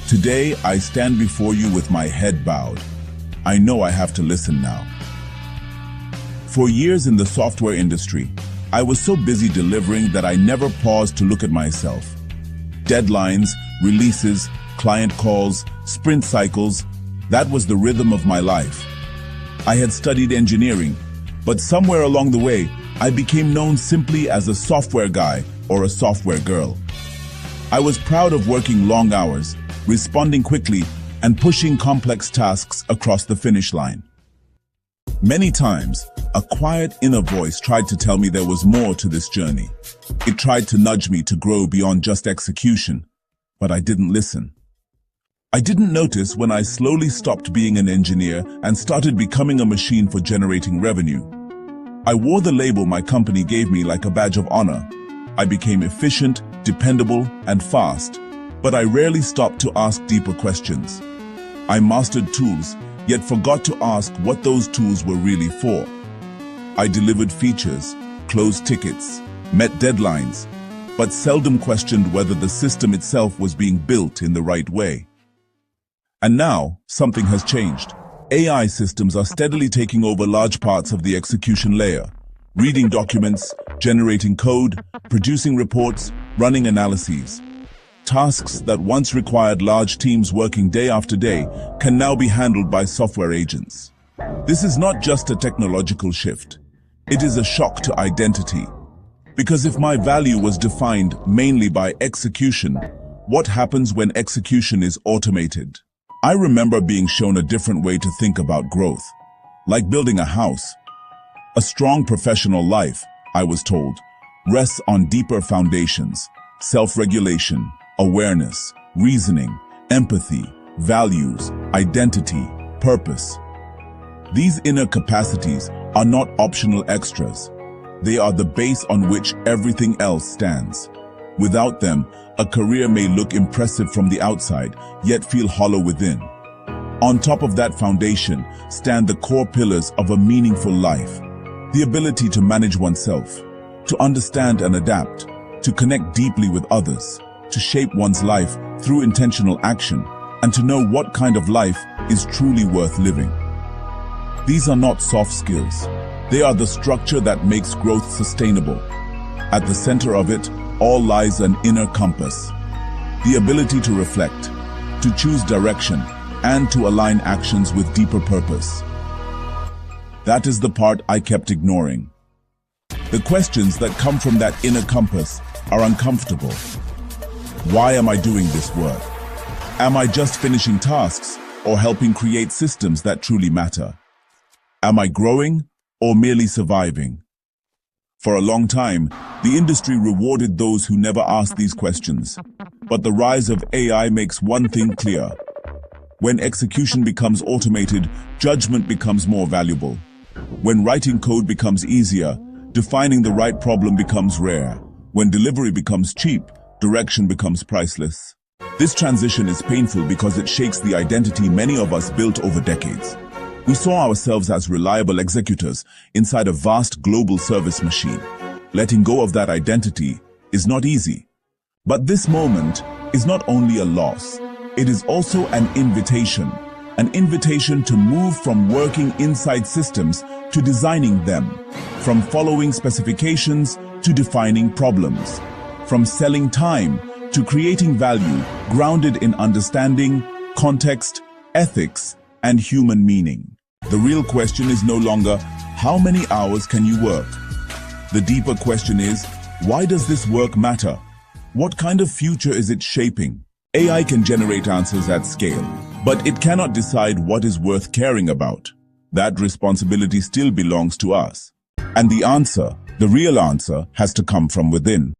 Today, I stand before you with my head bowed. I know I have to listen now. For years in the software industry, I was so busy delivering that I never paused to look at myself. Deadlines, releases, client calls, sprint cycles, that was the rhythm of my life. I had studied engineering, but somewhere along the way, I became known simply as a software guy or a software girl. I was proud of working long hours, responding quickly, and pushing complex tasks across the finish line. Many times, a quiet inner voice tried to tell me there was more to this journey. It tried to nudge me to grow beyond just execution, but I didn't listen. I didn't notice when I slowly stopped being an engineer and started becoming a machine for generating revenue. I wore the label my company gave me like a badge of honor. I became efficient, dependable, and fast, but I rarely stopped to ask deeper questions. I mastered tools, yet forgot to ask what those tools were really for. I delivered features, closed tickets, met deadlines, but seldom questioned whether the system itself was being built in the right way. And now, something has changed. AI systems are steadily taking over large parts of the execution layer, reading documents, generating code, producing reports, running analyses. Tasks that once required large teams working day after day can now be handled by software agents. This is not just a technological shift. It is a shock to identity. Because if my value was defined mainly by execution, what happens when execution is automated? I remember being shown a different way to think about growth, like building a house. A strong professional life, I was told, rests on deeper foundations, self-regulation, awareness, reasoning, empathy, values, identity, purpose. These inner capacities are not optional extras. They are the base on which everything else stands. Without them, a career may look impressive from the outside, yet feel hollow within. On top of that foundation stand the core pillars of a meaningful life. The ability to manage oneself, to understand and adapt, to connect deeply with others, to shape one's life through intentional action, and to know what kind of life is truly worth living. These are not soft skills. They are the structure that makes growth sustainable. At the center of it all lies an inner compass. The ability to reflect, to choose direction, and to align actions with deeper purpose. That is the part I kept ignoring. The questions that come from that inner compass are uncomfortable. Why am I doing this work? Am I just finishing tasks or helping create systems that truly matter? Am I growing or merely surviving? For a long time, the industry rewarded those who never asked these questions. But the rise of AI makes one thing clear. When execution becomes automated, judgment becomes more valuable. When writing code becomes easier, defining the right problem becomes rare. When delivery becomes cheap, direction becomes priceless. This transition is painful because it shakes the identity many of us built over decades. We saw ourselves as reliable executors inside a vast global service machine. Letting go of that identity is not easy. But this moment is not only a loss, it is also an invitation to move from working inside systems to designing them, from following specifications to defining problems, from selling time to creating value grounded in understanding, context, ethics, and human meaning. The real question is no longer, how many hours can you work? The deeper question is, why does this work matter? What kind of future is it shaping? AI can generate answers at scale, but it cannot decide what is worth caring about. That responsibility still belongs to us. And the answer, the real answer, has to come from within.